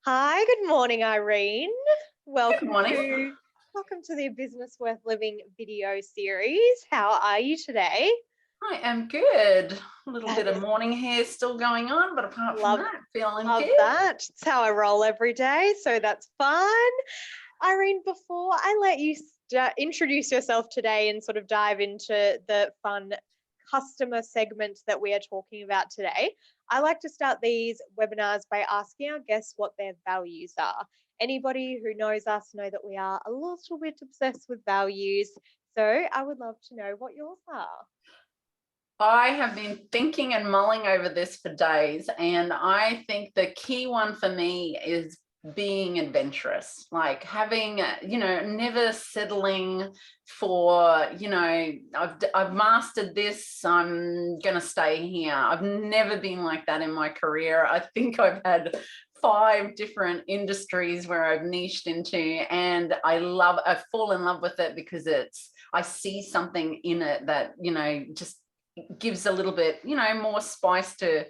Hi, good morning, Irene. Good Welcome morning. to welcome to the Business Worth Living video series. How are you today? I am good. A little That bit of is morning hair still going on, but apart from love that, feeling love good. that. It's how I roll every day, so that's fun. Irene, before I let you introduce yourself today and sort of dive into the fun customer segment that we are talking about today, I like to start these webinars by asking our guests what their values are. Anybody who knows us know that we are a little bit obsessed with values. So I would love to know what yours are. I have been thinking and mulling over this for days, and I think the key one for me is being adventurous, like having, never settling for, I've mastered this, I'm going to stay here. I've never been like that in my career. I think I've had 5 different industries where I've niched into, and I fall in love with it because I see something in it that, just gives a little bit, more spice to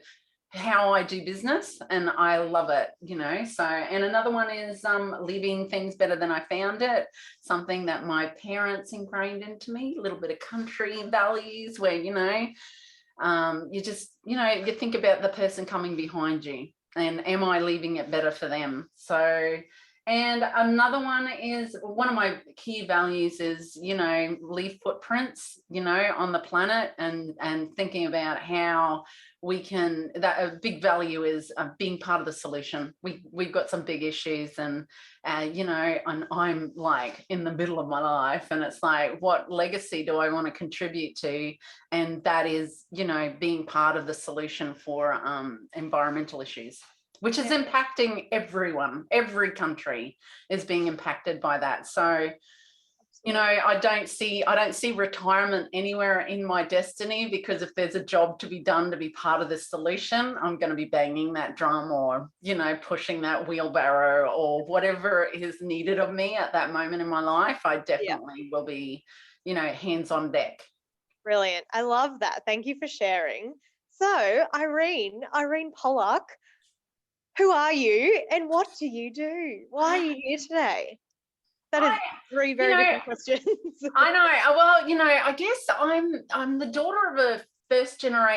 how I do business, and I love it, So, and another one is leaving things better than I found it, something that my parents ingrained into me, a little bit of country values where, you just, you think about the person coming behind you and am I leaving it better for them? So, and another one is one of my key values is, leave footprints, on the planet, and thinking about how we can, that a big value is being part of the solution. We've got some big issues, and and I'm like in the middle of my life, and it's like, what legacy do I want to contribute to? And that is, being part of the solution for environmental issues, which is Yeah. impacting everyone. Every country is being impacted by that. So, Absolutely. I don't see retirement anywhere in my destiny, because if there's a job to be done to be part of the solution, I'm going to be banging that drum, or, pushing that wheelbarrow, or whatever is needed of me at that moment in my life. I Yeah. definitely will be, hands on deck. Brilliant. I love that. Thank you for sharing. So, Irene Pollak, who are you and what do you do? Why are you here today? That is I, three you very know, different questions. I know. Well, I guess I'm the daughter of a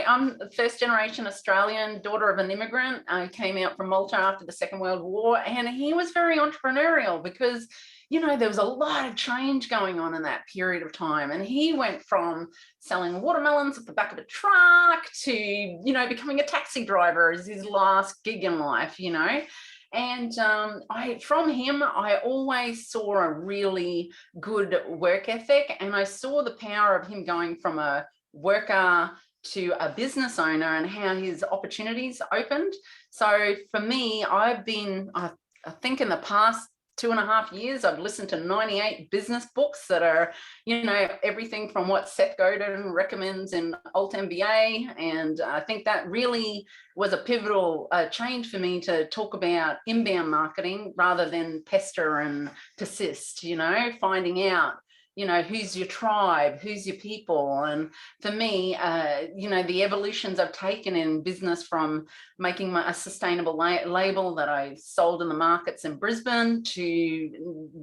I'm a first generation Australian, daughter of an immigrant. I came out from Malta after the Second World War, and he was very entrepreneurial because, there was a lot of change going on in that period of time. And he went from selling watermelons at the back of a truck to, becoming a taxi driver as his last gig in life, And from him, I always saw a really good work ethic, and I saw the power of him going from a worker to a business owner and how his opportunities opened. So for me, I think in the past 2.5 years, I've listened to 98 business books that are, everything from what Seth Godin recommends in Alt MBA. And I think that really was a pivotal change for me to talk about inbound marketing rather than pester and persist, finding out, who's your tribe, who's your people. And for me, the evolutions I've taken in business, from making a sustainable label that I sold in the markets in Brisbane, to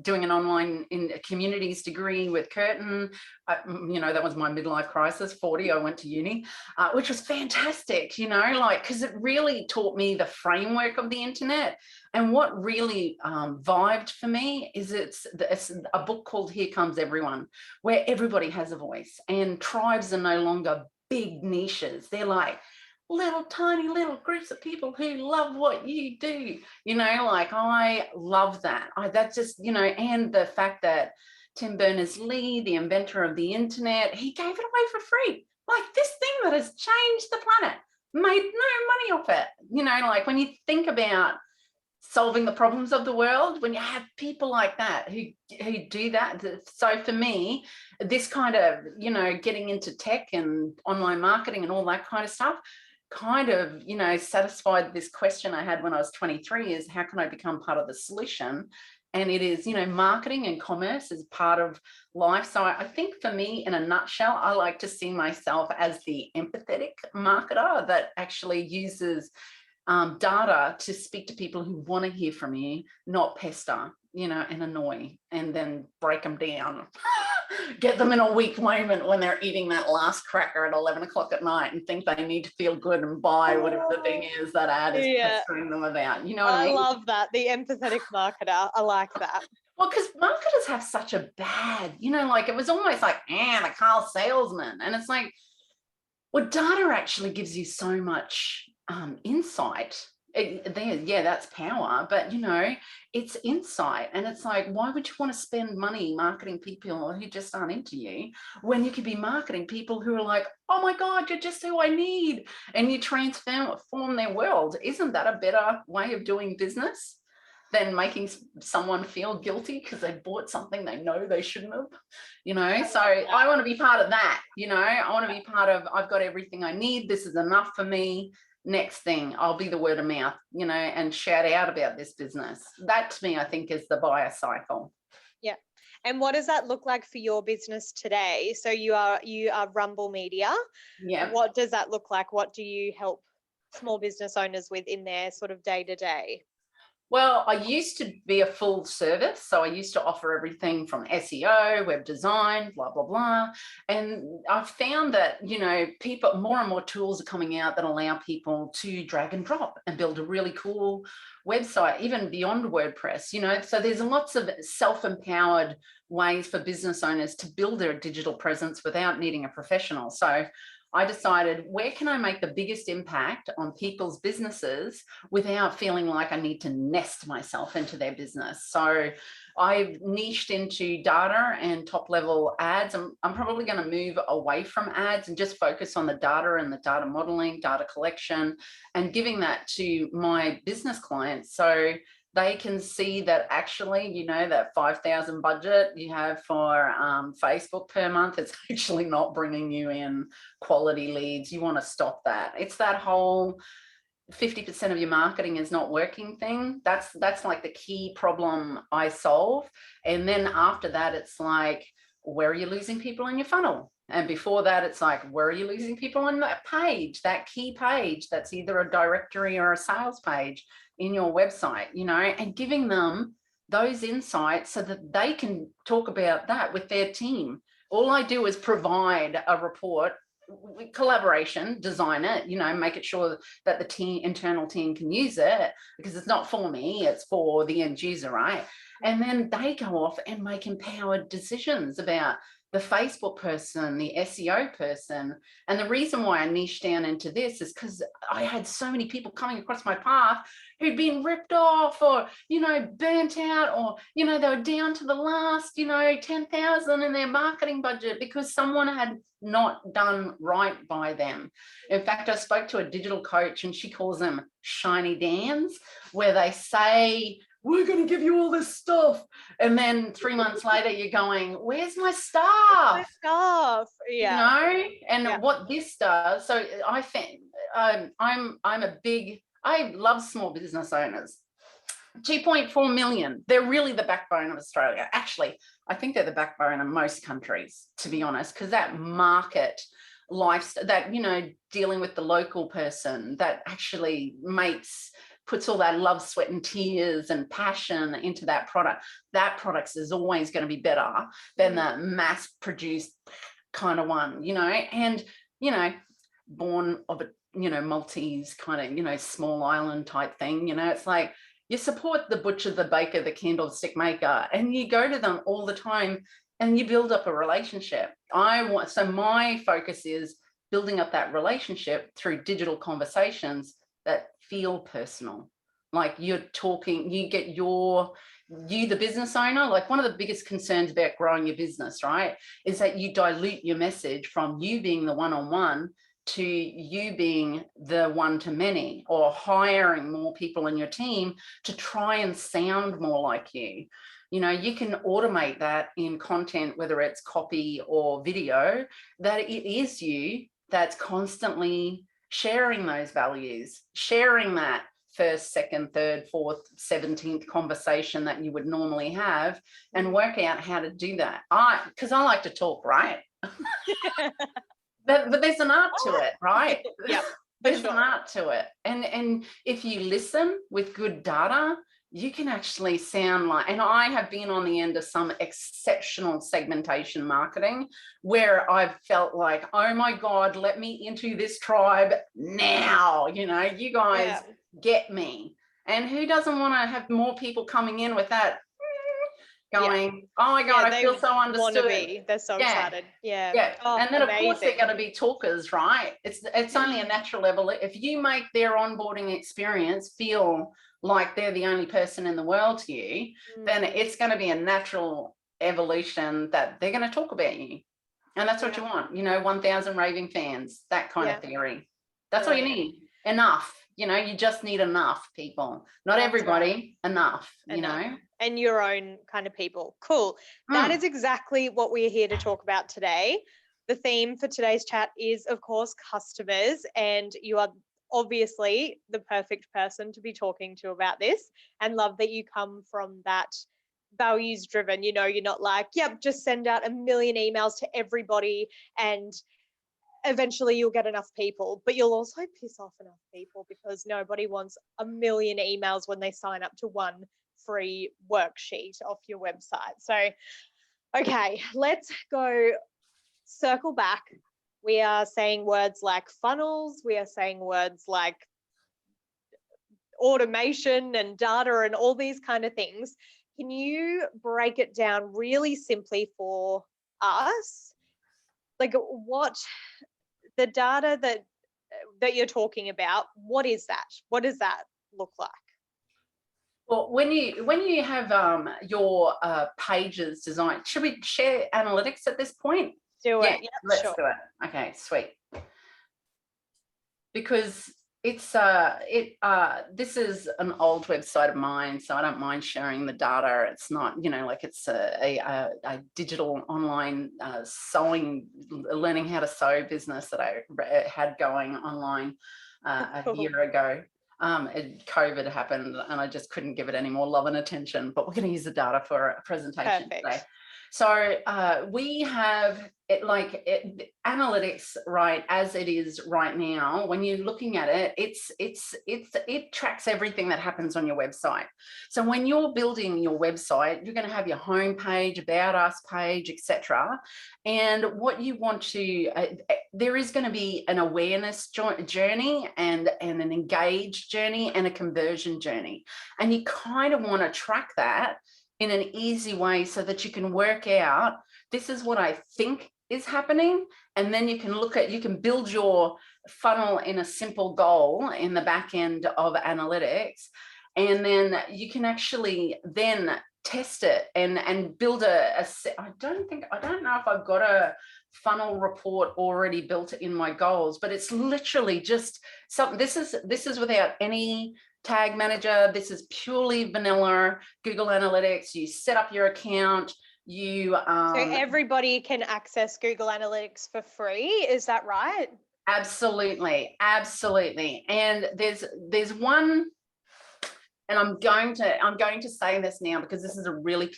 doing an online in communities degree with Curtin. That was my midlife crisis, 40, I went to uni, which was fantastic, because it really taught me the framework of the internet. And what really vibed for me is it's a book called Here Comes Everyone, where everybody has a voice, and tribes are no longer big niches. They're like little tiny little groups of people who love what you do. Like, I love that. That's just, and the fact that Tim Berners-Lee, the inventor of the internet, he gave it away for free. Like, this thing that has changed the planet, made no money off it. Like, when you think about solving the problems of the world, when you have people like that who do that. So for me, this kind of, getting into tech and online marketing and all that kind of stuff kind of, satisfied this question I had when I was 23, is how can I become part of the solution? And it is, marketing and commerce is part of life. So I think for me, in a nutshell, I like to see myself as the empathetic marketer that actually uses data to speak to people who want to hear from you, not pester, and annoy, and then break them down. Get them in a weak moment when they're eating that last cracker at 11 o'clock at night and think they need to feel good and buy whatever the thing is that ad is pestering them about. You know what I mean? I love that. The empathetic marketer. I like that. Well, because marketers have such a bad, like it was almost like, the car salesman. And it's like, well, data actually gives you so much insight. That's power, but it's insight. And it's like, why would you want to spend money marketing people who just aren't into you when you could be marketing people who are like, oh my God, you're just who I need, and you transform their world? Isn't that a better way of doing business than making someone feel guilty because they bought something they know they shouldn't have? So I want to be part of that. I want to be part of, I've got everything I need, this is enough for me. Next thing, I'll be the word of mouth, and shout out about this business. That to me, I think, is the buyer cycle. Yeah. And what does that look like for your business today? So you are Rumble Media. Yeah. What does that look like? What do you help small business owners with in their sort of day to day? Well, I used to be a full service. So I used to offer everything from SEO, web design, blah, blah, blah. And I've found that, people, more and more tools are coming out that allow people to drag and drop and build a really cool website, even beyond WordPress, so there's lots of self-empowered ways for business owners to build their digital presence without needing a professional. So I decided, where can I make the biggest impact on people's businesses without feeling like I need to nest myself into their business? So I niched into data and top level ads. I'm probably going to move away from ads and just focus on the data and the data modeling, data collection, and giving that to my business clients. So they can see that actually, that 5,000 budget you have for Facebook per month, it's actually not bringing you in quality leads. You want to stop that. It's that whole 50% of your marketing is not working thing. That's like the key problem I solve. And then after that, it's like, where are you losing people in your funnel? And before that, it's like, where are you losing people on that page, that key page that's either a directory or a sales page in your website, and giving them those insights so that they can talk about that with their team. All I do is provide a report, collaboration, design it, make it sure that the internal team can use it, because it's not for me, it's for the end user, right? And then they go off and make empowered decisions about the Facebook person, the SEO person. And the reason why I niched down into this is because I had so many people coming across my path who'd been ripped off or, burnt out, or, they were down to the last, 10,000 in their marketing budget because someone had not done right by them. In fact, I spoke to a digital coach and she calls them shiny Dans, where they say, we're going to give you all this stuff. And then 3 months later, you're going, where's my stuff? My stuff. Yeah. And what this does, so I think I love small business owners. 2.4 million. They're really the backbone of Australia. Actually, I think they're the backbone of most countries, to be honest, because that market lifestyle, that, dealing with the local person, that actually puts all that love, sweat and tears and passion into that product. That product is always going to be better than the mass produced kind of one, and, born of a, Maltese kind of, small island type thing, it's like, you support the butcher, the baker, the candlestick maker, and you go to them all the time and you build up a relationship. So my focus is building up that relationship through digital conversations that feel personal. Like you're talking, you get the business owner, like one of the biggest concerns about growing your business, right, is that you dilute your message from you being the one-on-one to you being the one-to-many, or hiring more people in your team to try and sound more like you. You can automate that in content, whether it's copy or video, that it is you that's constantly sharing those values, sharing that first, second, third, fourth, 17th conversation that you would normally have, and work out how to do that. Because I like to talk, right? But there's an art to it, right? Yeah. There's sure. an art to it. And if you listen with good data, you can actually sound like, and I have been on the end of some exceptional segmentation marketing where I've felt like, oh my God, let me into this tribe now. You know, you guys get me. And who doesn't want to have more people coming in with that going, oh my God, I feel so understood. They're so excited. Yeah. Oh, and then amazing. of course they're going to be talkers, right? It's only a natural level. If you make their onboarding experience feel like they're the only person in the world to you, then it's going to be a natural evolution that they're going to talk about you. And that's what you want, you know, 1,000 raving fans, that kind of theory. That's all you need. Enough. You know, you just need enough people. Not everybody, enough, you know. And your own kind of people. Cool. That is exactly what we're here to talk about today. The theme for today's chat is, of course, customers, and you are obviously the perfect person to be talking to about this, and love that you come from that values driven. You know, you're not like, yep, just send out 1 million emails to everybody and eventually you'll get enough people, but you'll also piss off enough people because nobody wants 1 million emails when they sign up to one free worksheet off your website. So, okay, let's go circle back. We are saying words like funnels. We are saying words like automation and data and all these kind of things. Can you break it down really simply for us? Like what the data that you're talking about, what is that? What does that look like? Well, when you have your pages designed, should we share analytics at this point? Do it. Yeah, let's do it. Okay, sweet. Because it's this is an old website of mine, so I don't mind sharing the data. It's not, you know, like it's a digital online sewing, learning how to sew business that I had going online a year ago. COVID happened and I just couldn't give it any more love and attention, but we're going to use the data for a presentation today. So we have analytics, right, as it is right now. When you're looking at it, it tracks everything that happens on your website. So when you're building your website, you're going to have your home page, about us page, etc. And what you want to, there is going to be an awareness journey and an engaged journey and a conversion journey. And you kind of want to track that in an easy way so that you can work out, this is what I think is happening. And then you can build your funnel in a simple goal in the back end of analytics. And then you can actually then test it and build I don't know if I've got a funnel report already built in my goals, but it's literally just something. This is without any tag manager. This is purely vanilla Google Analytics. You set up your account. So everybody can access Google Analytics for free. Is that right? Absolutely. And there's one, and I'm going to say this now because this is a really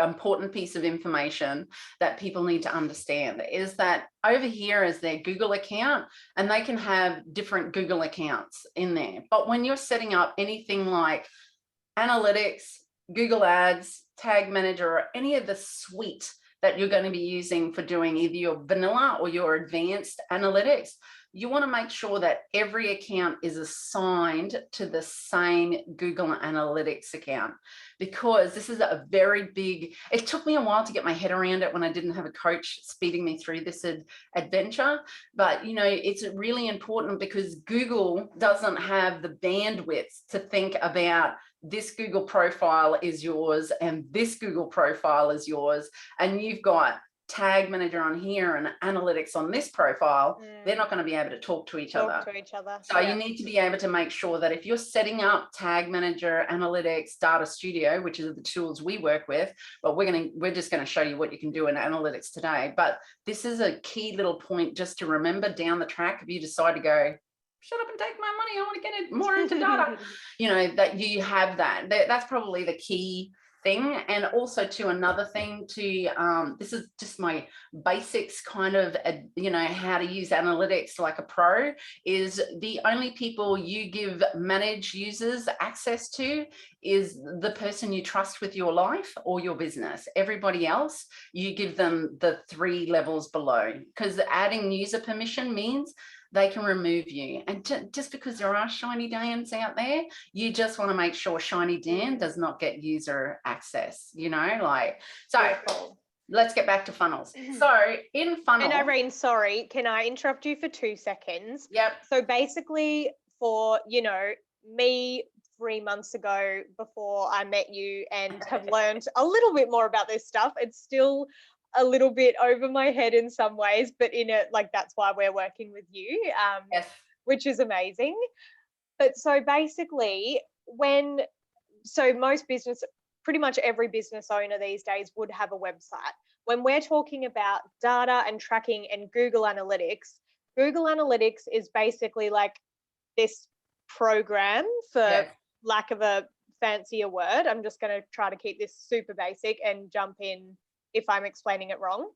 important piece of information that people need to understand, is that over here is their Google account, and they can have different Google accounts in there. But when you're setting up anything like analytics, Google Ads, Tag Manager, or any of the suite that you're going to be using for doing either your vanilla or your advanced analytics, you want to make sure that every account is assigned to the same Google Analytics account, because this is a very big, it took me a while to get my head around it when I didn't have a coach speeding me through this adventure. But, you know, it's really important because Google doesn't have the bandwidth to think about this Google profile is yours and this Google profile is yours, and you've got Tag Manager on here and analytics on this profile. They're not going to be able to talk to each other. So you need to be able to make sure that if you're setting up Tag Manager, Analytics, Data Studio, which are the tools we work with, but we're just going to show you what you can do in analytics today. But this is a key little point just to remember down the track if you decide to go, shut up and take my money, I want to get it more into data, you know, that you have that. That's probably the key thing. And also to another thing to, this is just my basics kind of, you know, how to use analytics like a pro, is the only people you give manage users access to is the person you trust with your life or your business. Everybody else, you give them the 3 levels below, because adding user permission means they can remove you. And just because there are shiny Dans out there, you just want to make sure shiny Dan does not get user access, you know, like, so let's get back to funnels. So in funnel. And Irene, sorry, can I interrupt you for 2 seconds? Yep. So basically for, you know, me 3 months ago before I met you and have learned a little bit more about this stuff, it's still a little bit over my head in some ways, but in it, like, that's why we're working with you, Yes. which is amazing. But so basically most business, pretty much every business owner these days would have a website. When we're talking about data and tracking and Google Analytics is basically like this program, for lack of a fancier word. I'm just going to try to keep this super basic and jump in if I'm explaining it wrong.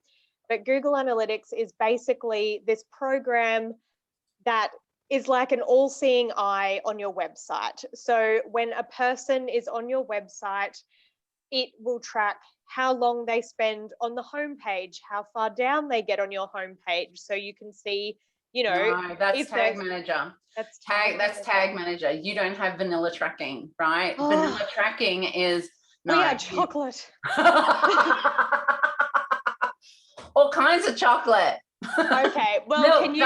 But Google Analytics is basically this program that is like an all-seeing eye on your website. So when a person is on your website, it will track how long they spend on the homepage, how far down they get on your homepage. So you can see, you know, no, that's Tag Manager. That's Tag Manager. You don't have vanilla tracking, right? Oh. Vanilla tracking is we are chocolate. All kinds of chocolate. Okay, well, milk, can you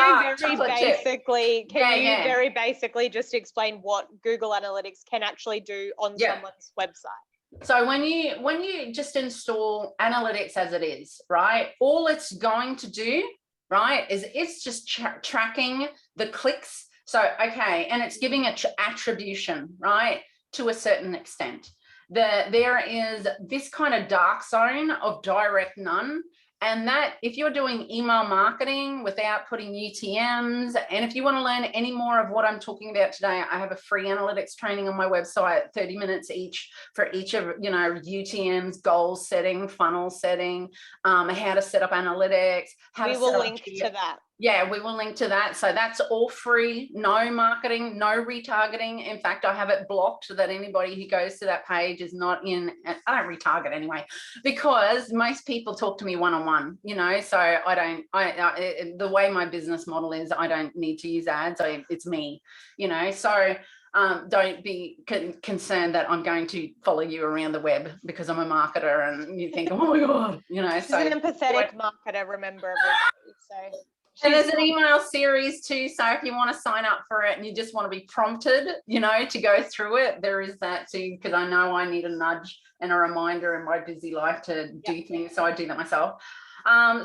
very basically just explain what Google Analytics can actually do on someone's website? So when you just install Analytics as it is, right, all it's going to do, right, is it's just tracking the clicks. So, okay, and it's giving it attribution, right, to a certain extent. There is this kind of dark zone of direct none. And that, if you're doing email marketing without putting UTMs, and if you want to learn any more of what I'm talking about today, I have a free analytics training on my website, 30 minutes each for each of, you know, UTMs, goal setting, funnel setting, how to set up analytics. We will link to that. Yeah, we will link to that. So that's all free, no marketing, no retargeting. In fact, I have it blocked so that anybody who goes to that page is not in, I don't retarget anyway, because most people talk to me one-on-one, you know, so the way my business model is, I don't need to use ads. It's me, you know, so don't be concerned that I'm going to follow you around the web because I'm a marketer and you think, oh my God, you know. She's an empathetic marketer, remember, everybody, so. And there's an email series too, so if you want to sign up for it and you just want to be prompted, you know, to go through it, there is that too, because I know I need a nudge and a reminder in my busy life to do things, so I do that myself.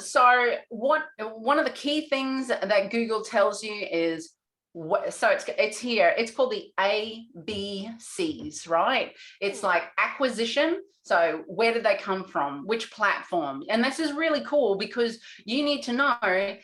So one of the key things that Google tells you is, so it's here, it's called the ABCs, right? It's like acquisition. So where did they come from? Which platform? And this is really cool because you need to know,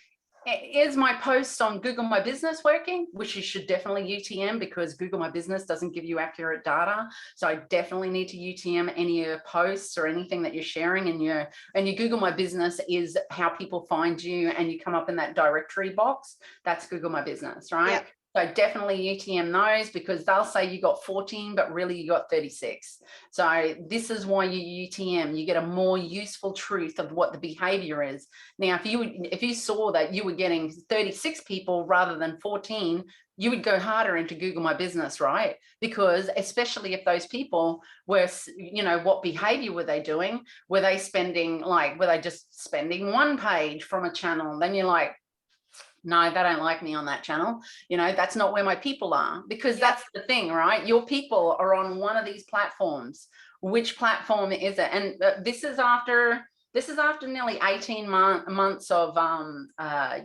is my post on Google My Business working? Which you should definitely UTM, because Google My Business doesn't give you accurate data. So I definitely need to UTM any of your posts or anything that you're sharing, and your Google My Business is how people find you and you come up in that directory box. That's Google My Business, right? Yep. So definitely UTM those, because they'll say you got 14, but really you got 36. So this is why you UTM. You get a more useful truth of what the behavior is. Now, if you saw that you were getting 36 people rather than 14, you would go harder into Google My Business, right? Because especially if those people were, you know, what behavior were they doing? Were they just spending one page from a channel? Then you're like, no, they don't like me on that channel. You know, that's not where my people are, because that's the thing, right? Your people are on one of these platforms. Which platform is it? And this is after nearly 18 months of,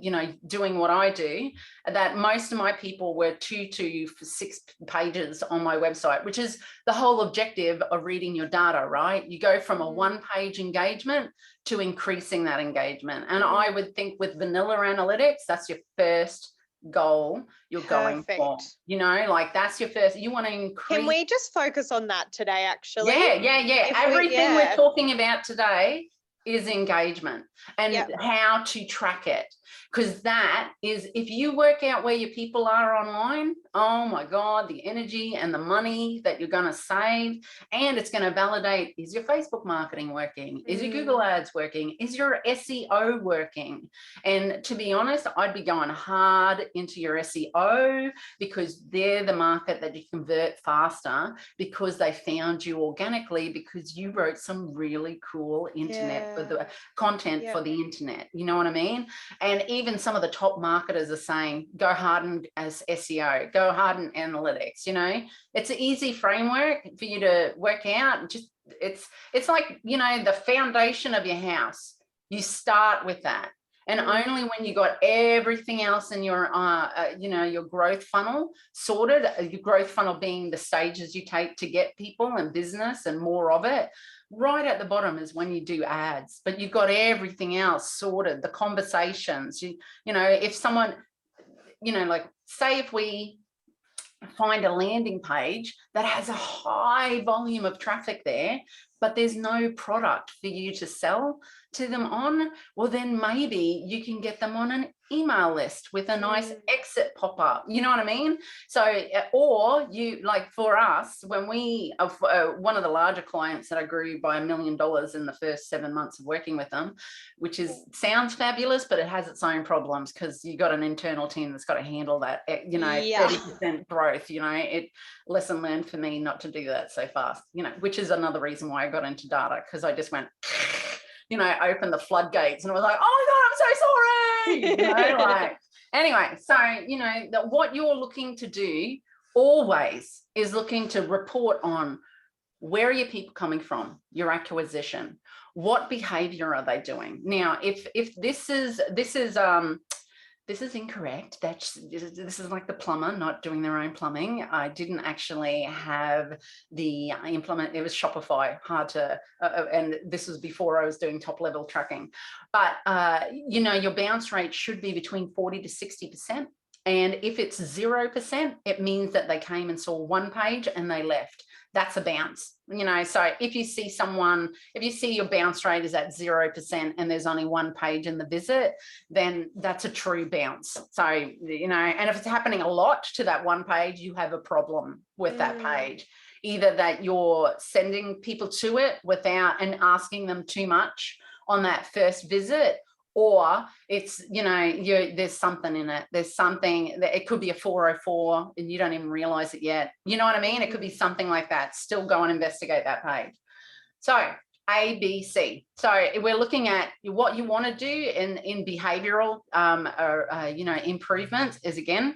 you know, doing what I do, that most of my people were 2 to 6 pages on my website, which is the whole objective of reading your data, right? You go from a 1-page engagement to increasing that engagement. And I would think with vanilla analytics, that's your first goal you're going for. Perfect. You know, like that's your first, you want to increase. Can we just focus on that today, actually? Yeah. Everything we're talking about today is engagement and how to track it. Because that is, if you work out where your people are online, oh my God, the energy and the money that you're going to save, and it's going to validate, is your Facebook marketing working? Is your Google ads working? Is your SEO working? And to be honest, I'd be going hard into your SEO, because they're the market that you convert faster, because they found you organically, because you wrote some really cool internet for the content for the internet. You know what I mean? And even some of the top marketers are saying, go hard as SEO, go hard in analytics. You know, it's an easy framework for you to work out. Just it's like, you know, the foundation of your house. You start with that. And only when you got everything else in your, you know, your growth funnel sorted, your growth funnel being the stages you take to get people and business and more of it, right at the bottom is when you do ads. But you've got everything else sorted, the conversations. You know, if someone, you know, like say if we find a landing page that has a high volume of traffic there, but there's no product for you to sell to them on, well, then maybe you can get them on an email list with a nice exit pop-up. You know what I mean? So, or you, like for us, when we, one of the larger clients that I grew by $1 million in the first 7 months of working with them, which sounds fabulous, but it has its own problems, because you got an internal team that's got to handle that, you know, 30% growth, you know, lesson learned for me not to do that so fast, you know, which is another reason why I got into data, because I just went, you know, opened the floodgates and I was like, oh my God, I'm so sorry. You know, like, anyway, so, you know, what you're looking to do always is looking to report on, where are your people coming from, your acquisition, what behavior are they doing? Now, if this is incorrect, this is like the plumber not doing their own plumbing. I didn't actually have the implement. It was Shopify, hard to, and this was before I was doing top level tracking. But, you know, your bounce rate should be between 40 to 60%. And if it's 0%, it means that they came and saw one page and they left. That's a bounce, you know. So if you see someone, if you see your bounce rate is at 0% and there's only one page in the visit, then that's a true bounce. So, you know, and if it's happening a lot to that one page, you have a problem with that page. Either that you're sending people to it without and asking them too much on that first visit, or it's, you know, there's something in it. There's something that it could be a 404 and you don't even realize it yet. You know what I mean? It could be something like that. Still go and investigate that page. So A, B, C. So we're looking at what you want to do in behavioral, you know, improvements is, again,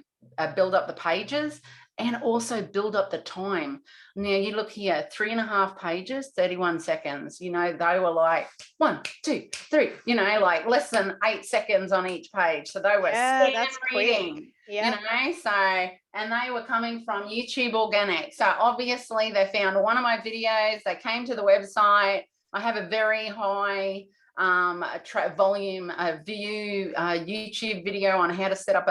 build up the pages and also build up the time. Now you look here, 3.5 pages, 31 seconds, you know, they were like 1, 2, 3, you know, like less than 8 seconds on each page. So they were that's reading, you know, so, and they were coming from YouTube organic. So obviously they found one of my videos, they came to the website. I have a very high volume view YouTube video on how to set up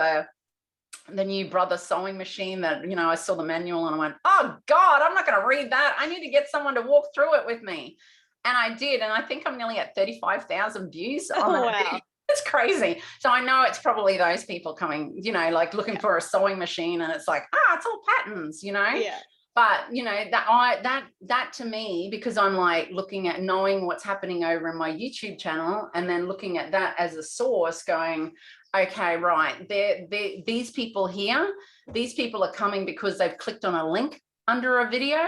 the new brother sewing machine that, you know, I saw the manual and I went, oh God, I'm not going to read that. I need to get someone to walk through it with me. And I did. And I think I'm nearly at 35,000 views on that video. It's crazy. So I know it's probably those people coming, you know, like looking for a sewing machine, and it's like, it's all patterns, you know. But, you know, that to me, because I'm like looking at knowing what's happening over in my YouTube channel and then looking at that as a source going, okay, right, these people here, these people are coming because they've clicked on a link under a video.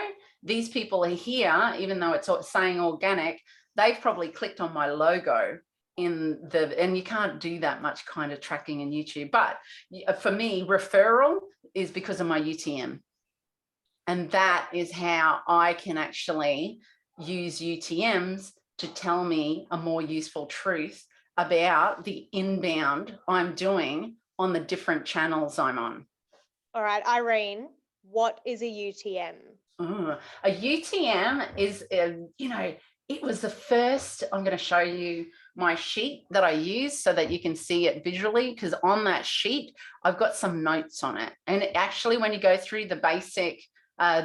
These people are here, even though it's saying organic, they've probably clicked on my logo and you can't do that much kind of tracking in YouTube. But for me, referral is because of my UTM. And that is how I can actually use UTMs to tell me a more useful truth about the inbound I'm doing on the different channels I'm on. All right, Irene, what is a UTM? A UTM is, you know, it was the first, I'm going to show you my sheet that I use so that you can see it visually, because on that sheet, I've got some notes on it. And actually, when you go through the basic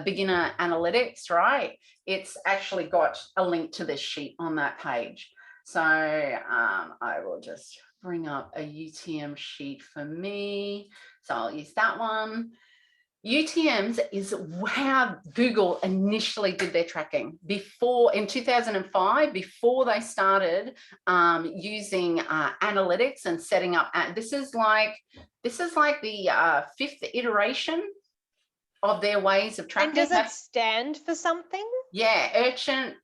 beginner analytics, right, it's actually got a link to this sheet on that page. So I will just bring up a UTM sheet for me. So I'll use that one. UTMs is how Google initially did their tracking before in 2005, before they started using analytics and setting up. This is like the fifth iteration of their ways of tracking. And does it stand for something? Yeah, urgent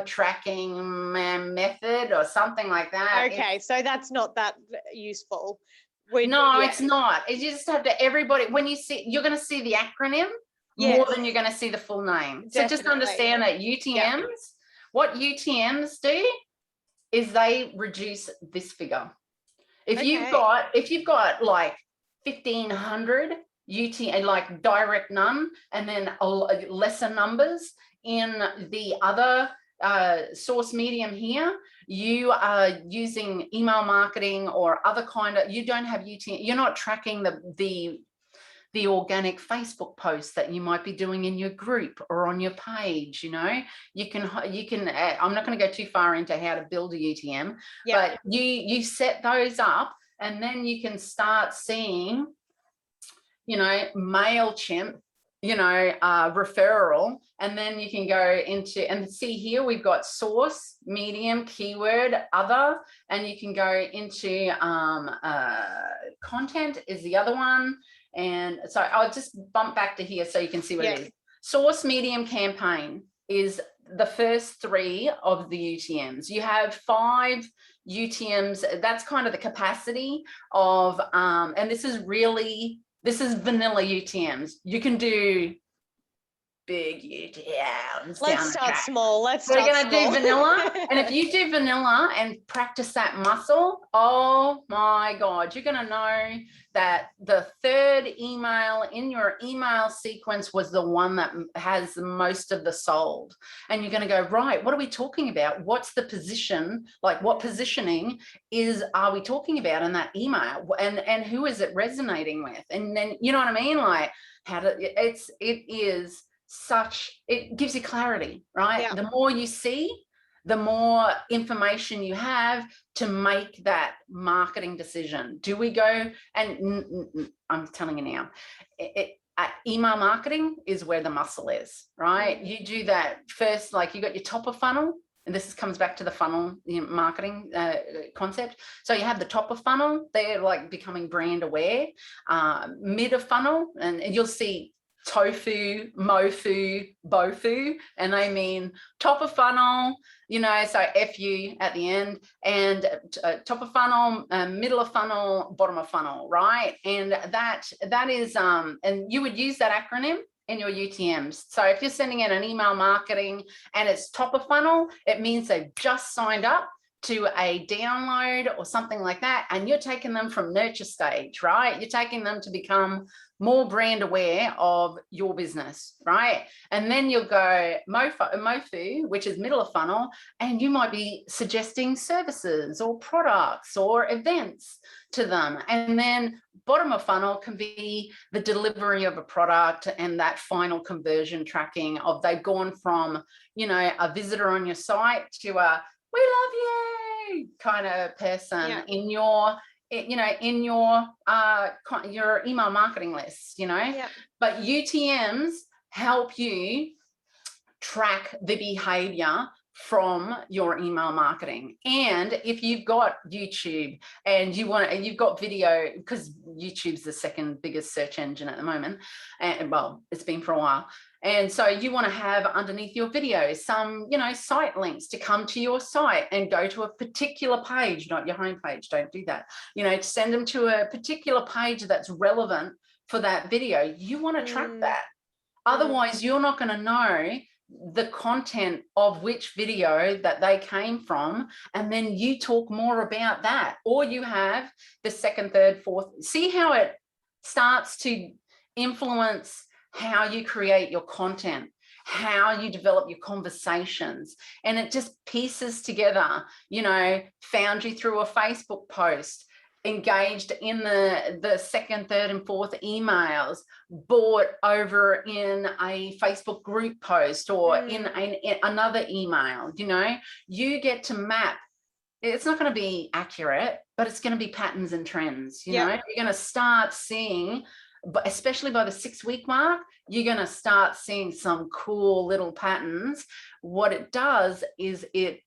tracking method or something like that. Okay, so that's not that useful. No, it's not. You just have to, everybody, when you see, you're going to see the acronym more than you're going to see the full name. So just understand that UTMs, what UTMs do is they reduce this figure. If you've got like 1,500 UTM, like direct none, and then lesser numbers in the other source medium here, you are using email marketing or other kind of, you don't have UTM, you're not tracking the organic Facebook posts that you might be doing in your group or on your page. You know, you can I'm not going to go too far into how to build a UTM, but you set those up, and then you can start seeing, you know, MailChimp, you know, referral, and then you can go into and see here we've got source, medium, keyword, other, and you can go into content is the other one. And so I'll just bump back to here so you can see what it is. Source, medium, campaign is the first three of the UTMs. You have 5 UTMs. That's kind of the capacity of, and this is vanilla UTMs. You can do big UTMs. Let's start small. We're going to do vanilla. And if you do vanilla and practice that muscle, oh my God, you're going to know that the third email in your email sequence was the one that has most of the sold. And you're going to go, right, what are we talking about? What's the position? Like, what positioning are we talking about in that email? And who is it resonating with? And then, you know what I mean? Like, it gives you clarity, right? Yeah. The more you see, the more information you have to make that marketing decision. Do we go, and I'm telling you now, email marketing is where the muscle is, right? You do that first, like you got your top of funnel, and this comes back to the funnel marketing concept. So you have the top of funnel, they're like becoming brand aware, mid of funnel, and you'll see tofu, mofu, bofu, and they mean top of funnel, you know, so FU at the end, and top of funnel, middle of funnel, bottom of funnel, right? And that is, and you would use that acronym in your UTMs. So if you're sending in an email marketing and it's top of funnel, it means they've just signed up to a download or something like that, and you're taking them from nurture stage, right? You're taking them to become more brand aware of your business, right? And then you'll go mofu, which is middle of funnel, and you might be suggesting services or products or events to them. And then bottom of funnel can be the delivery of a product and that final conversion tracking of they've gone from, you know, a visitor on your site to a we love you kind of person in your, you know, in your email marketing lists, you know. But UTMs help you track the behavior from your email marketing. And if you've got YouTube and you've got video, because YouTube's the second biggest search engine at the moment, and well, it's been for a while. And so you want to have underneath your videos some, you know, site links to come to your site and go to a particular page, not your home page. Don't do that. You know, send them to a particular page that's relevant for that video. You want to track that. Otherwise, you're not going to know the content of which video that they came from, and then you talk more about that, or you have the second, third, fourth. See how it starts to influence how you create your content. how you develop your conversations. And it just pieces together, you know, found you through a Facebook post, engaged in the second, third, and fourth emails, bought over in a Facebook group post or in another email. You know, you get to map. It's not going to be accurate, but it's going to be patterns and trends. You know, you're going to start seeing, but especially by the 6-week mark, you're going to start seeing some cool little patterns. What it does is it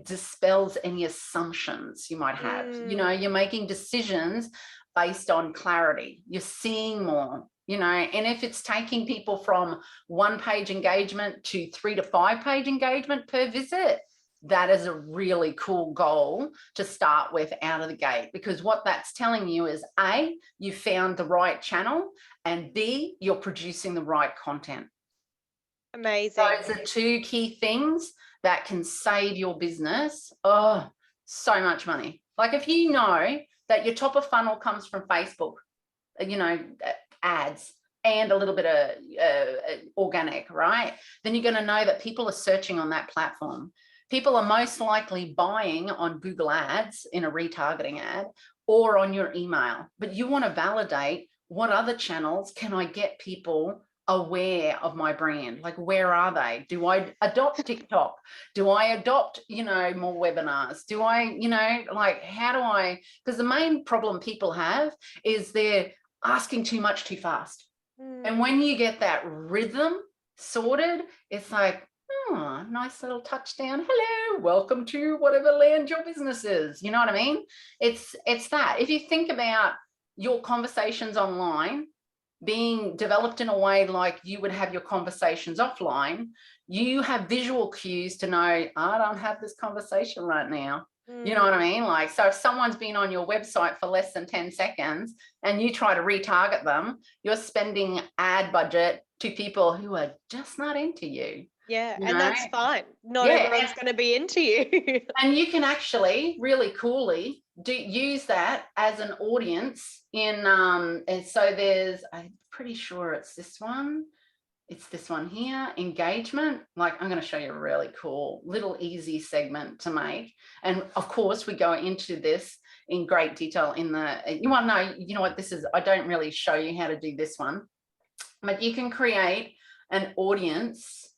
dispels any assumptions you might have. You know, you're making decisions based on clarity. You're seeing more, you know, and if it's taking people from 1-page engagement to 3 to 5-page engagement per visit, that is a really cool goal to start with out of the gate, because what that's telling you is A, you found the right channel, and B, you're producing the right content. Amazing. Those are 2 key things that can save your business so much money. Like if you know that your top of funnel comes from Facebook, you know, ads and a little bit of organic, right? Then you're going to know that people are searching on that platform. People are most likely buying on Google Ads in a retargeting ad or on your email, but you want to validate what other channels can I get people aware of my brand? Like, where are they? Do I adopt TikTok? Do I adopt, you know, more webinars? Do I, you know, like, how do I, because the main problem people have is they're asking too much too fast. And when you get that rhythm sorted, it's like, oh, nice little touchdown. Hello, welcome to whatever land your business is. You know what I mean? It's that. If you think about your conversations online being developed in a way like you would have your conversations offline, you have visual cues to know, I don't have this conversation right now. You know what I mean? Like, so if someone's been on your website for less than 10 seconds and you try to retarget them, you're spending ad budget to people who are just not into you. Yeah, You and know? That's fine. Not everyone's going to be into you. And you can actually really coolly use that as an audience in and so there's, I'm pretty sure it's this one. It's this one here, engagement. Like, I'm going to show you a really cool little easy segment to make. And of course, we go into this in great detail in the, you want to know, you know what this is? I don't really show you how to do this one, but you can create an audience.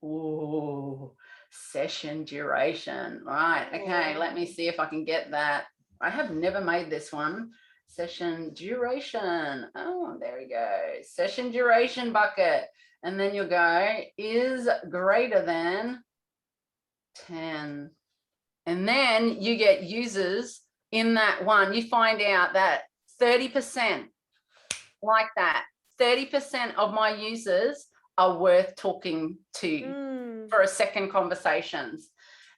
Ooh, session duration. Right. Okay. Let me see if I can get that. I have never made this one. Session duration. Oh, there we go. Session duration bucket. And then you'll go is greater than 10. And then you get users in that one. You find out that 30% like that. 30% of my users are worth talking to for a second conversations.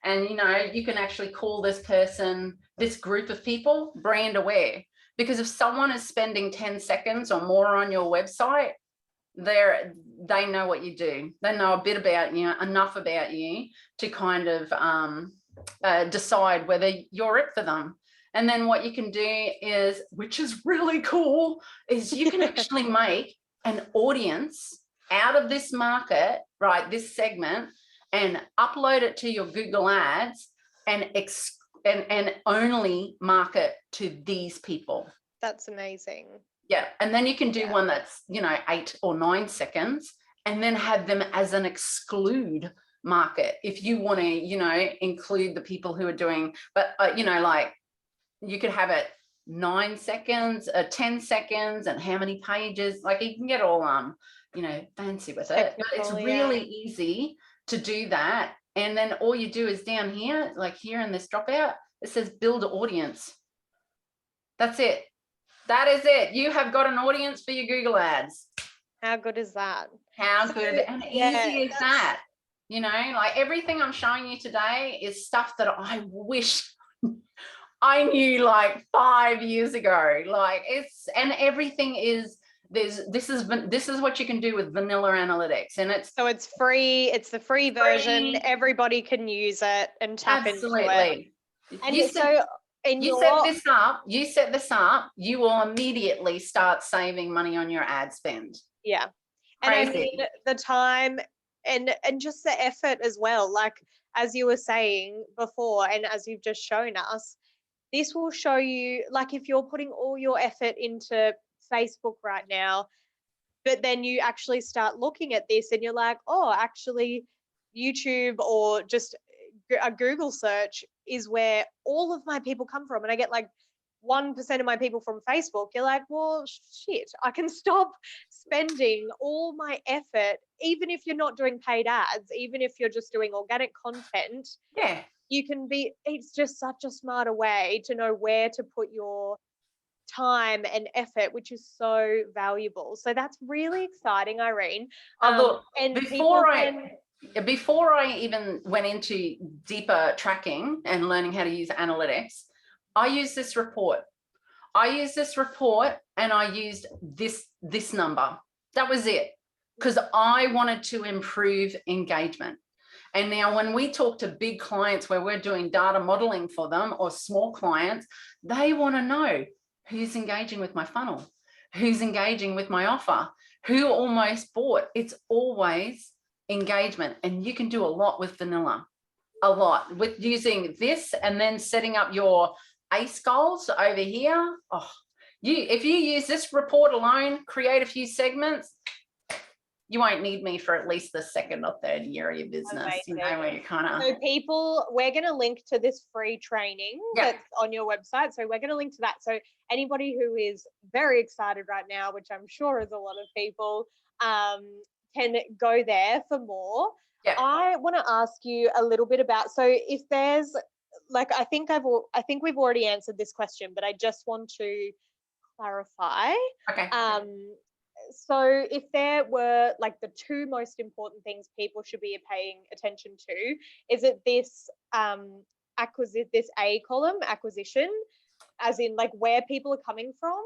And, you know, you can actually call this person, this group of people, brand aware. Because if someone is spending 10 seconds or more on your website, they know what you do. They know a bit about you, enough about you to kind of decide whether you're it for them. And then what you can do is, which is really cool, is you can actually make an audience out of this market, right, this segment, and upload it to your Google Ads and only market to these people. That's amazing. Yeah. And then you can do one that's, you know, 8 or 9 seconds and then have them as an exclude market. If you want to, you know, include the people who are doing, but, you know, like you could have it 9 seconds, 10 seconds and how many pages, like you can get all, you know, fancy with it. But it's really easy to do that. And then all you do is down here, like here in this dropout, it says build audience. That's it. That is it. You have got an audience for your Google Ads. How good is that? How good and easy is that? You know, like everything I'm showing you today is stuff that I wish I knew like 5 years ago. Like and everything is, this is what you can do with vanilla analytics, and it's free. It's the free version. Everybody can use it and tap into it. And you set this up, you will immediately start saving money on your ad spend. Yeah. And I mean, the time and just the effort as well. Like, as you were saying before, and as you've just shown us, this will show you, like, if you're putting all your effort into Facebook right now, but then you actually start looking at this and you're like, oh, actually YouTube or just a Google search is where all of my people come from, and I get like 1% of my people from Facebook. You're like, well, shit, I can stop spending all my effort, even if you're not doing paid ads, even if you're just doing organic content. Yeah. It's just such a smarter way to know where to put your time and effort, which is so valuable. So that's really exciting, Irene. Look, and before I even went into deeper tracking and learning how to use analytics, I used this report. And I used this number. That was it, because I wanted to improve engagement. And now when we talk to big clients where we're doing data modeling for them, or small clients, they want to know who's engaging with my funnel, who's engaging with my offer, who almost bought. It's always engagement. And you can do a lot with vanilla, a lot with using this, and then setting up your ACE goals over here. Oh, if you use this report alone, create a few segments, you won't need me for at least the second or third year of your business. Amazing. You know, where you kind of. So people, we're going to link to this free training that's on your website. So we're going to link to that. So anybody who is very excited right now, which I'm sure is a lot of people, can go there for more. Yeah. I want to ask you a little bit about, so if there's, like, I think we've already answered this question, but I just want to clarify. Okay. So if there were like the two most important things people should be paying attention to, is it this this A column, acquisition, as in like where people are coming from?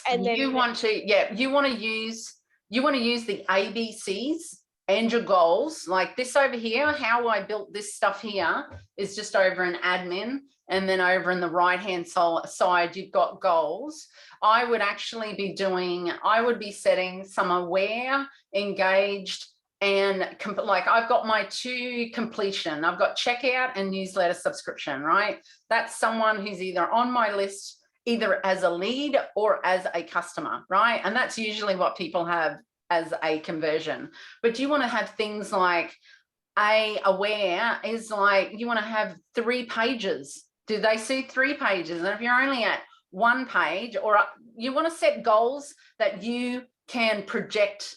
And then you want to use the ABCs and your goals. Like this over here, how I built this stuff here is just over in admin, and then over in the right hand side you've got goals. I would be setting some aware, engaged, and like I've got my 2 completion. I've got checkout and newsletter subscription, right? That's someone who's either on my list, either as a lead or as a customer, right? And that's usually what people have as a conversion. But you want to have things like aware is like, you want to have 3 pages. Do they see 3 pages? And if you're only at 1 page, or you want to set goals that you can project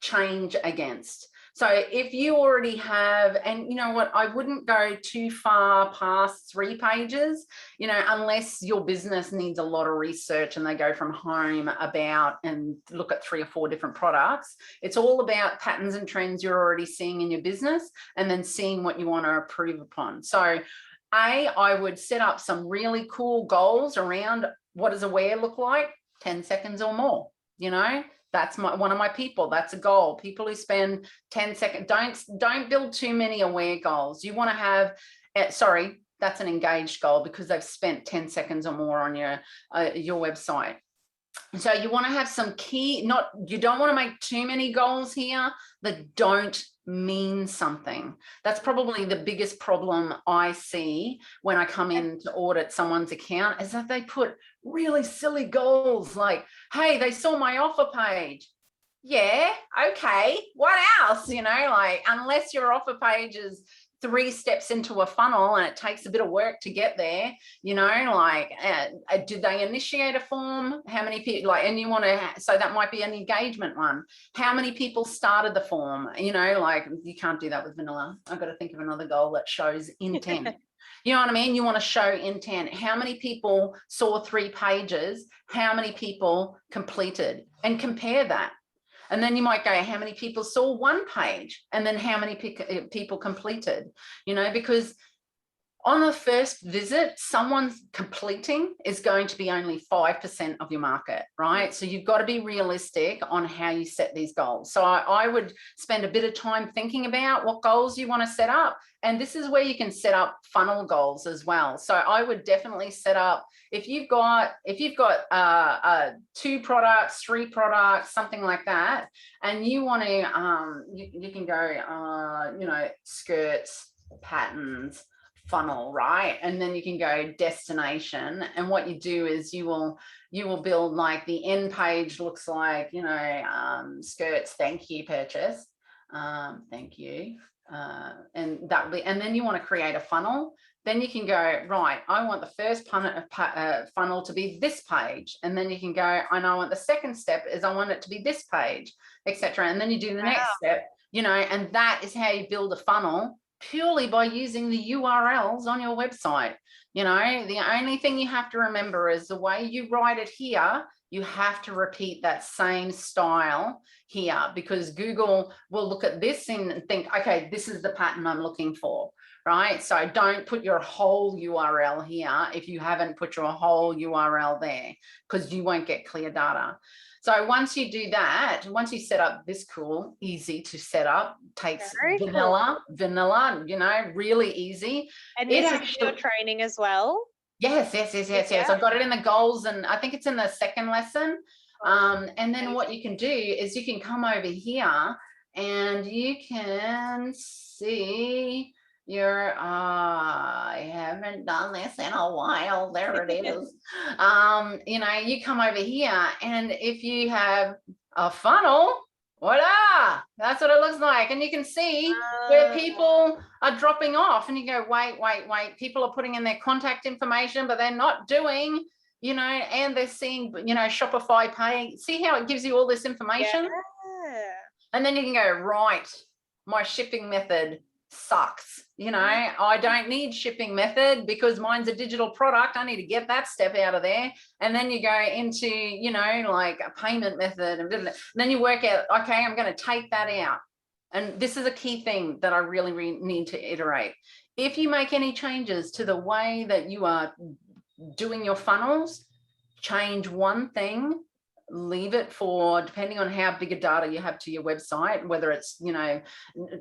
change against. So if you already have, and you know what, I wouldn't go too far past 3 pages, you know, unless your business needs a lot of research and they go from home, about, and look at 3 or 4 different products. It's all about patterns and trends you're already seeing in your business, and then seeing what you want to improve upon. So I would set up some really cool goals around what does aware look like, 10 seconds or more, you know. That's one of my people. That's a goal. People who spend 10 seconds, don't build too many aware goals. You want to have, that's an engaged goal because they've spent 10 seconds or more on your website. So you want to have some key, you don't want to make too many goals here that don't mean something. That's probably the biggest problem I see when I come in to audit someone's account, is that they put really silly goals like, hey, they saw my offer page. Yeah, okay, what else? You know, like, unless your offer page is 3 steps into a funnel and it takes a bit of work to get there, you know, like, did they initiate a form? How many people, like, and you want to, so that might be an engagement one. How many people started the form? You know, like, you can't do that with vanilla. I've got to think of another goal that shows intent. You know what I mean? You want to show intent. How many people saw 3 pages? How many people completed? And compare that. And then you might go, how many people saw 1 page? And then how many people completed? You know, because On the first visit, someone completing is going to be only 5% of your market, right? So you've got to be realistic on how you set these goals. So I would spend a bit of time thinking about what goals you want to set up. And this is where you can set up funnel goals as well. So I would definitely set up, if you've got 2 products, 3 products, something like that, and you want to, you can go, you know, skirts, patterns, funnel, right? And then you can go destination, and what you do is you will build, like, the end page looks like, you know, skirts, thank you, purchase, thank you, and that will be, and then you want to create a funnel. Then you can go, right, I want the first funnel to be this page, and then you can go, and I want the second step is I want it to be this page, etc. And then you do the next step, you know, and that is how you build a funnel, purely by using the URLs on your website. You know, the only thing you have to remember is the way you write it here, you have to repeat that same style here, because Google will look at this and think, okay, this is the pattern I'm looking for, right? So don't put your whole URL here if you haven't put your whole URL there, because you won't get clear data. So once you do that, once you set up this, cool, easy to set up, takes vanilla, you know, really easy. And this is your training as well? Yes. I've got it in the goals, and I think it's in the second lesson. And then what you can do is you can come over here and you can see your, I haven't done this in a while. There it is. You know, you come over here, and if you have a funnel, voila, that's what it looks like. And you can see where people are dropping off, and you go, wait, people are putting in their contact information, but they're not doing, you know, and they're seeing, you know, Shopify paying. See how it gives you all this information? Yeah. And then you can go, right, my shipping method sucks. You know, I don't need shipping method because mine's a digital product. I need to get that step out of there. And then you go into, you know, like a payment method, and then you work out, okay, I'm going to take that out. And this is a key thing that I really need to iterate. If you make any changes to the way that you are doing your funnels, change one thing, leave it for, depending on how big a data you have to your website, whether it's, you know,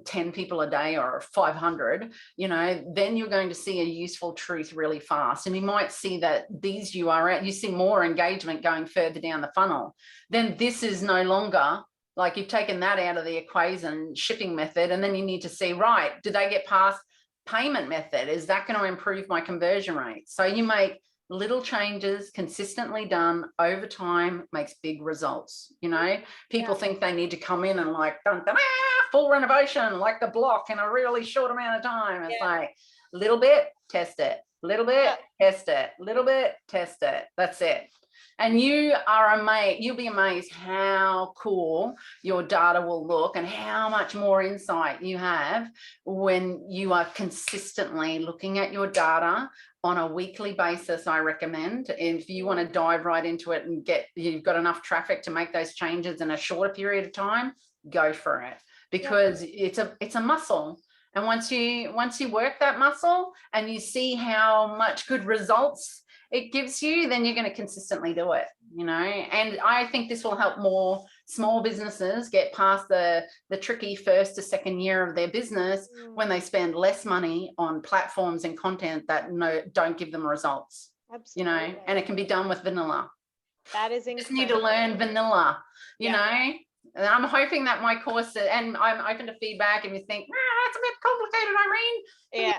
10 people a day or 500, you know, then you're going to see a useful truth really fast. And you might see that these URL, you see more engagement going further down the funnel. Then this is no longer, like, you've taken that out of the equation, shipping method, and then you need to see, right, do they get past payment method? Is that going to improve my conversion rate? So you make little changes consistently done over time, makes big results. You know, people think they need to come in and, like, full renovation, like the block, in a really short amount of time. It's like, little bit, test it, little bit, test it, little bit, test it. That's it. And you are amazed, you'll be amazed how cool your data will look and how much more insight you have when you are consistently looking at your data on a weekly basis. I recommend, if you want to dive right into it and you've got enough traffic to make those changes in a shorter period of time, go for it, because it's a muscle. And once you work that muscle and you see how much good results it gives you, then you're going to consistently do it, you know. And I think this will help more small businesses get past the tricky first to second year of their business when they spend less money on platforms and content that don't give them results. Absolutely. You know, and it can be done with vanilla. That is incredible. You just need to learn vanilla, you know. And I'm hoping that my course, and I'm open to feedback, and you think, that's a bit complicated, Irene.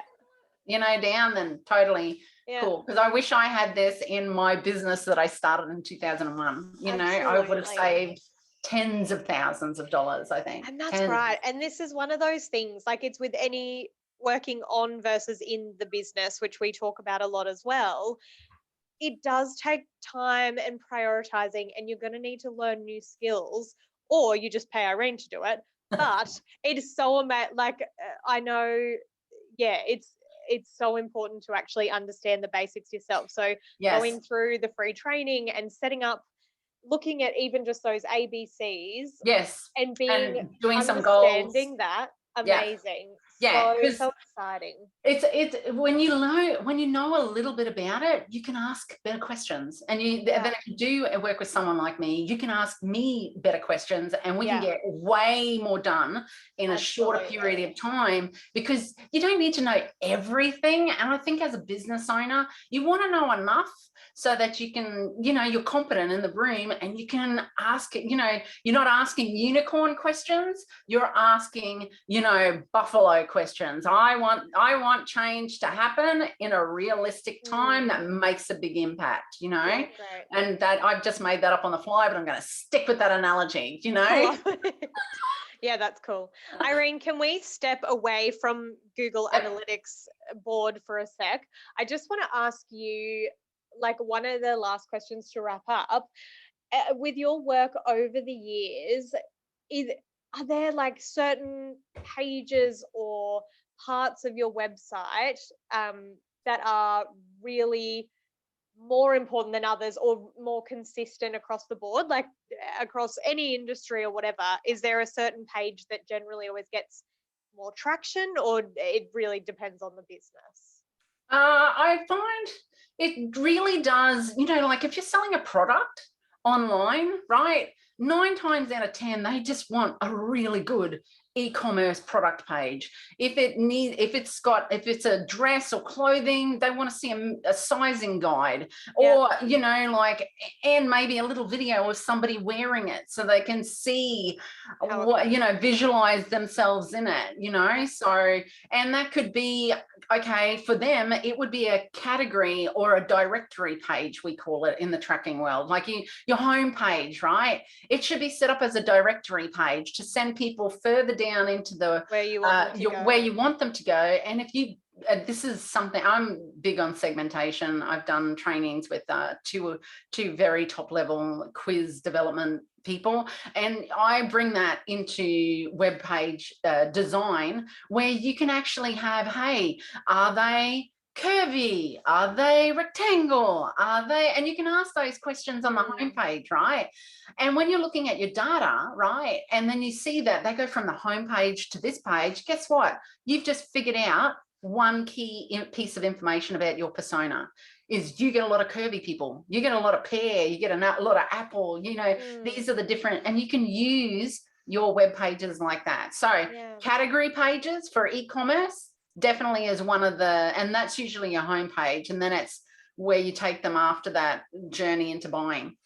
You know, down, then totally cool. Because I wish I had this in my business that I started in 2001. You know, I would have saved tens of thousands of dollars, I think. And that's right. And this is one of those things, like, it's with any working on versus in the business, which we talk about a lot as well. It does take time and prioritizing, and you're going to need to learn new skills, or you just pay Irene to do it. But it is so amazing. Like, I know, it's so important to actually understand the basics yourself. So going through the free training and setting up, looking at even just those ABCs, and doing some goals, amazing. Yeah, so exciting. it's when you know a little bit about it, you can ask better questions, and then if you do work with someone like me, you can ask me better questions, and we can get way more done in a shorter period of time, because you don't need to know everything. And I think as a business owner, you want to know enough so that you can, you're competent in the room, and you can ask, you're not asking unicorn questions, you're asking, buffalo questions. I want change to happen in a realistic time that makes a big impact, Right. and that I've just made that up on the fly, but I'm going to stick with that analogy, Yeah, that's cool. Irene, can we step away from Google Analytics board for a sec? I just want to ask you, like, one of the last questions to wrap up. With your work over the years, are there like certain pages or parts of your website that are really more important than others, or more consistent across the board, like across any industry or whatever? Is there a certain page that generally always gets more traction, or it really depends on the business? I find it really does, like if you're selling a product online, right? 9 times out of 10, they just want a really good e-commerce product page. If it's a dress or clothing, they want to see a sizing guide, or and maybe a little video of somebody wearing it so they can see what, visualize themselves in it, so, and that could be, okay, for them it would be a category or a directory page, we call it in the tracking world, like your home page, right? It should be set up as a directory page to send people further down into the where you want them to go. And if you this is something, I'm big on segmentation. I've done trainings with two very top level quiz development people, and I bring that into web page design, where you can actually have, hey, are they curvy? Are they rectangle? Are they? And you can ask those questions on the homepage, right? And when you're looking at your data, right, and then you see that they go from the homepage to this page, guess what? You've just figured out one key piece of information about your persona. Is you get a lot of curvy people, you get a lot of pear, you get a lot of apple, these are the different, and you can use your web pages like that. So category pages for e-commerce definitely is one of the, and that's usually your homepage, and then it's where you take them after that journey into buying.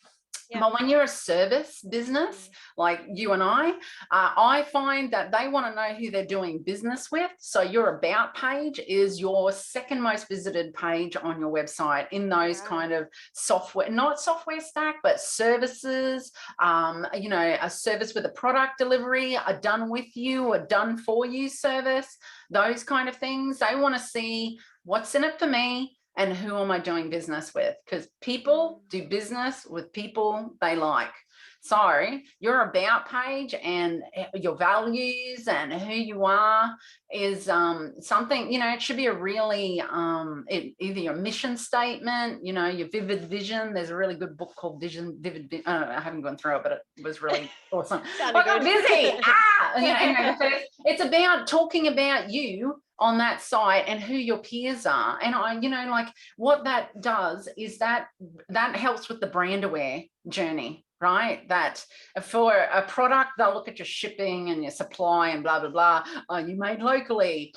But when you're a service business like you and I find that they want to know who they're doing business with. So your about page is your second most visited page on your website in those kind of software, not software stack, but services, a service with a product delivery, a done with you, a done for you service, those kind of things. They want to see what's in it for me, and who am I doing business with? Because people do business with people they like. So your about page and your values and who you are is something, it should be a really, either your mission statement, your vivid vision. There's a really good book called Vivid. I haven't gone through it, but it was really awesome. I got busy. Anyway, it's about talking about you on that site and who your peers are. And I, what that does is that helps with the brand aware journey, right? That for a product, they'll look at your shipping and your supply and blah, blah, blah. Are you made locally?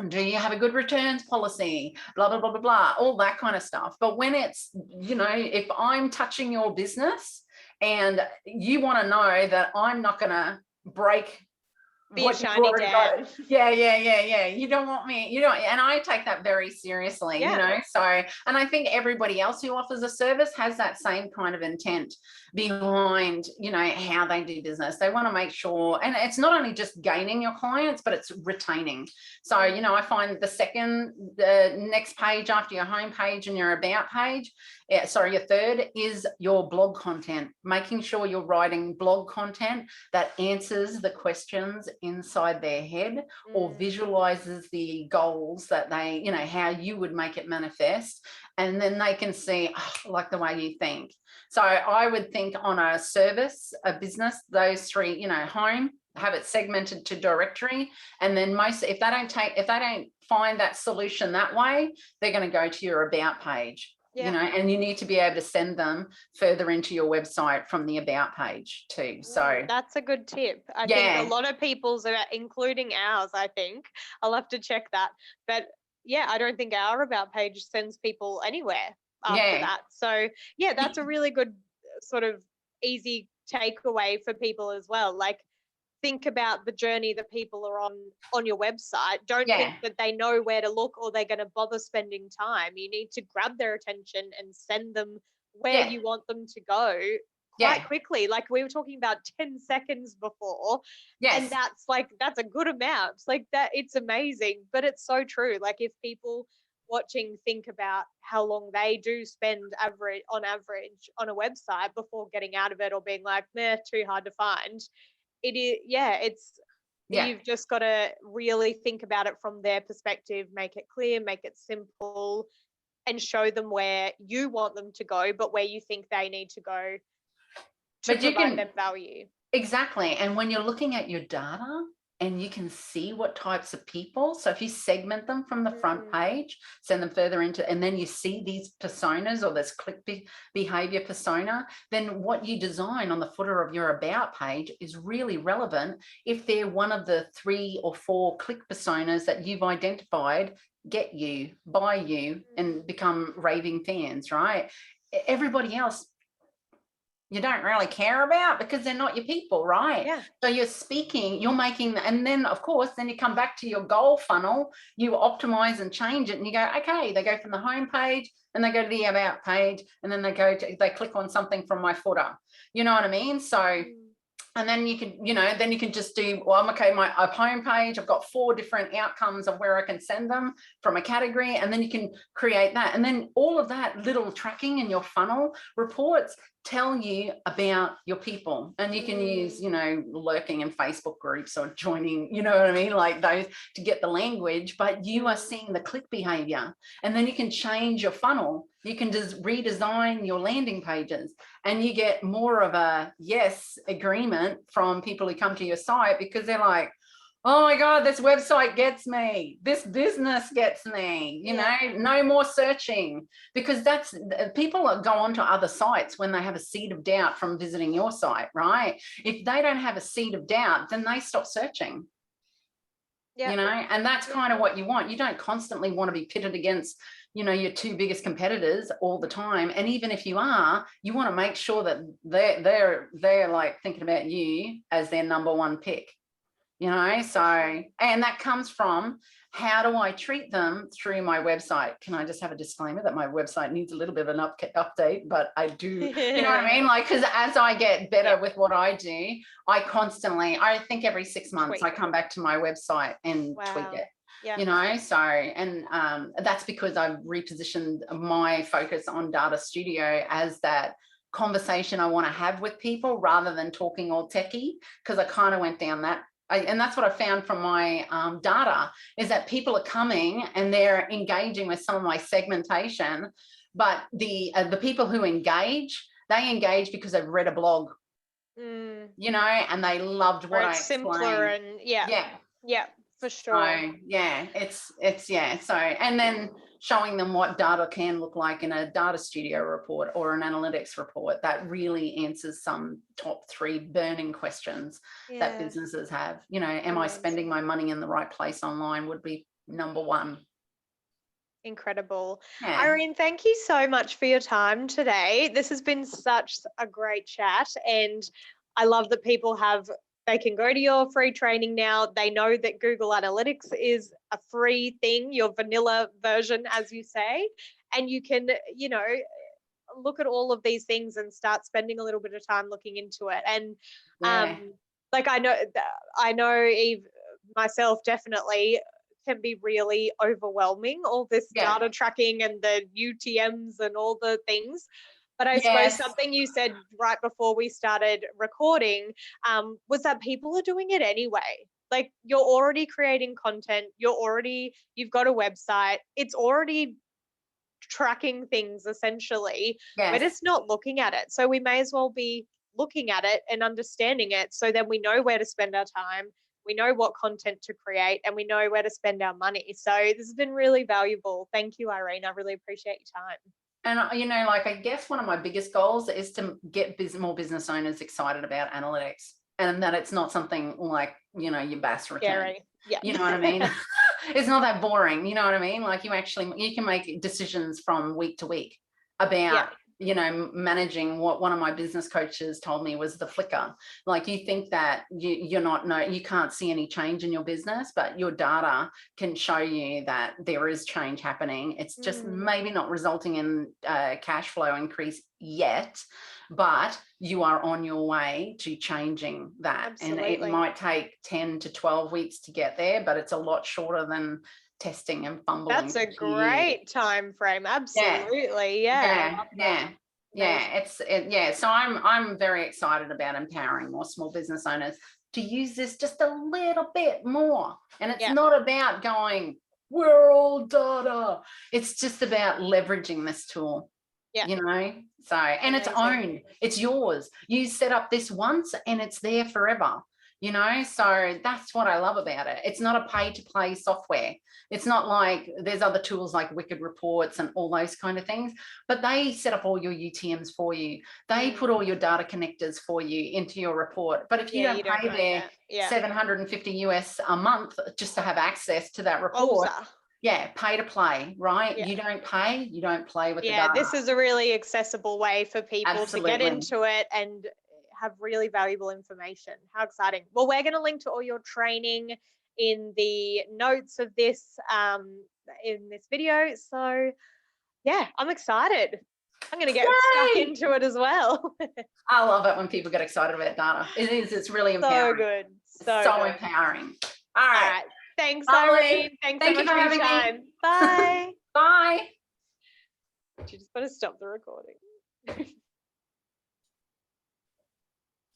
Do you have a good returns policy? Blah, blah, blah, blah, blah, all that kind of stuff. But when it's, if I'm touching your business and you want to know that I'm not going to break be shiny down. Yeah. You don't want me, and I take that very seriously, so, and I think everybody else who offers a service has that same kind of intent behind, how they do business. They want to make sure, and it's not only just gaining your clients, but it's retaining. So, I find the next page after your home page and your about page, your third is your blog content, making sure you're writing blog content that answers the questions inside their head or visualizes the goals that they, how you would make it manifest. and then they can see, oh, I like the way you think. So I would think on a service, a business, those three, home, have it segmented to directory, and then if they don't find that solution that way, they're going to go to your about page. And you need to be able to send them further into your website from the about page too. So that's a good tip. I think a lot of people's, including ours, I think I'll have to check that, but yeah, I don't think our about page sends people anywhere after that. So yeah, that's a really good sort of easy takeaway for people as well. Like, think about the journey that people are on your website. Don't think that they know where to look or they're going to bother spending time. You need to grab their attention and send them where you want them to go quite quickly. Like we were talking about 10 seconds before. And that's a good amount. Like that, it's amazing, but it's so true. Like if people watching think about how long they do spend on average on a website before getting out of it or being like, meh, too hard to find. It is, you've just got to really think about it from their perspective, make it clear, make it simple, and show them where you want them to go, but where you think they need to go to provide them value. Exactly. And when you're looking at your data, and you can see what types of people. So if you segment them from the front page, send them further into, and then you see these personas or this click behavior persona, then what you design on the footer of your about page is really relevant if they're one of the 3 or 4 click personas that you've identified, get you, buy you, and become raving fans, right? Everybody else you don't really care about because they're not your people, right? Yeah. So you're making, and then of course, then you come back to your goal funnel, you optimize and change it, and you go, okay, they go from the home page and they go to the about page, and then they click on something from my footer. You know what I mean? So, and then you can just do, well, okay, my home page, I've got 4 different outcomes of where I can send them from a category, and then you can create that. And then all of that little tracking in your funnel reports tell you about your people, and you can use, lurking in Facebook groups or joining, you know what I mean? Like those to get the language, but you are seeing the click behavior, and then you can change your funnel. You can just redesign your landing pages, and you get more of a yes agreement from people who come to your site because they're like, oh my God, this website gets me. This business gets me, no more searching, because that's people that go onto other sites when they have a seed of doubt from visiting your site, right? If they don't have a seed of doubt, then they stop searching. And that's kind of what you want. You don't constantly want to be pitted against, your 2 biggest competitors all the time. And even if you are, you want to make sure that they're like thinking about you as their number 1 pick. So, and that comes from how do I treat them through my website? Can I just have a disclaimer that my website needs a little bit of an update, but I do, you know what I mean? Like, because as I get better with what I do, I think every 6 months I come back to my website and tweak it. Yeah. So, and that's because I've repositioned my focus on Data Studio as that conversation I want to have with people rather than talking all techie, because I kind of went down that. And that's what I found from my data, is that people are coming and they're engaging with some of my segmentation, but the people who engage, they engage because they've read a blog, and they loved what I explained. Simpler and yeah, for sure. So so, and then showing them what data can look like in a Data Studio report or an analytics report that really answers some top 3 burning questions that businesses have. Am I spending my money in the right place online would be number 1. Incredible. Irene, thank you so much for your time today. This has been such a great chat, and I love that they can go to your free training now. They know that Google Analytics is a free thing, your vanilla version, as you say, and you can, look at all of these things and start spending a little bit of time looking into it. And like I know Eve, myself definitely can be really overwhelming, all this data tracking and the UTMs and all the things. But I suppose something you said right before we started recording was that people are doing it anyway. Like, you're already creating content, you've got a website, it's already tracking things essentially. We're Yes. just not looking at it. So we may as well be looking at it and understanding it, so then we know where to spend our time, we know what content to create, and we know where to spend our money. So this has been really valuable. Thank you, Irene. I really appreciate your time. And, you know, like, I guess one of my biggest goals is to get more business owners excited about analytics, and that it's not something like, you know, your BAS return. Scary. Yeah. You know what I mean? It's not that boring. You know what I mean? Like, you can make decisions from week to week about, you know, managing. What one of my business coaches told me was the flicker. Like, you think that you can't see any change in your business, but your data can show you that there is change happening. It's just maybe not resulting in cash flow increase yet, but you are on your way to changing that. Absolutely. And it might take 10 to 12 weeks to get there, but it's a lot shorter than testing and fumbling. That's a great time frame. Absolutely. Yeah. So I'm very excited about empowering more small business owners to use this just a little bit more. And it's not about going, we're all data. It's just about leveraging this tool. You know, so, and it's owned, it's yours. You set up this once and it's there forever, you know. So that's what I love about it. It's not a pay to play software. It's not like there's other tools like Wicked Reports and all those kind of things, but they set up all your UTMs for you. They put all your data connectors for you into your report. But if you don't pay their $750 US a month just to have access to that report, pay to play, right? You don't pay, you don't play with the data. This is a really accessible way for people to get into it and have really valuable information. How exciting. Well, we're going to link to all your training in the notes of this in this video. So yeah, I'm excited. I'm going to get stuck into it as well. I love it when people get excited about data. It's really empowering. So good. So empowering. All right. Thanks, Irene. Thanks so much for having me. Bye. Bye. You just got to stop the recording.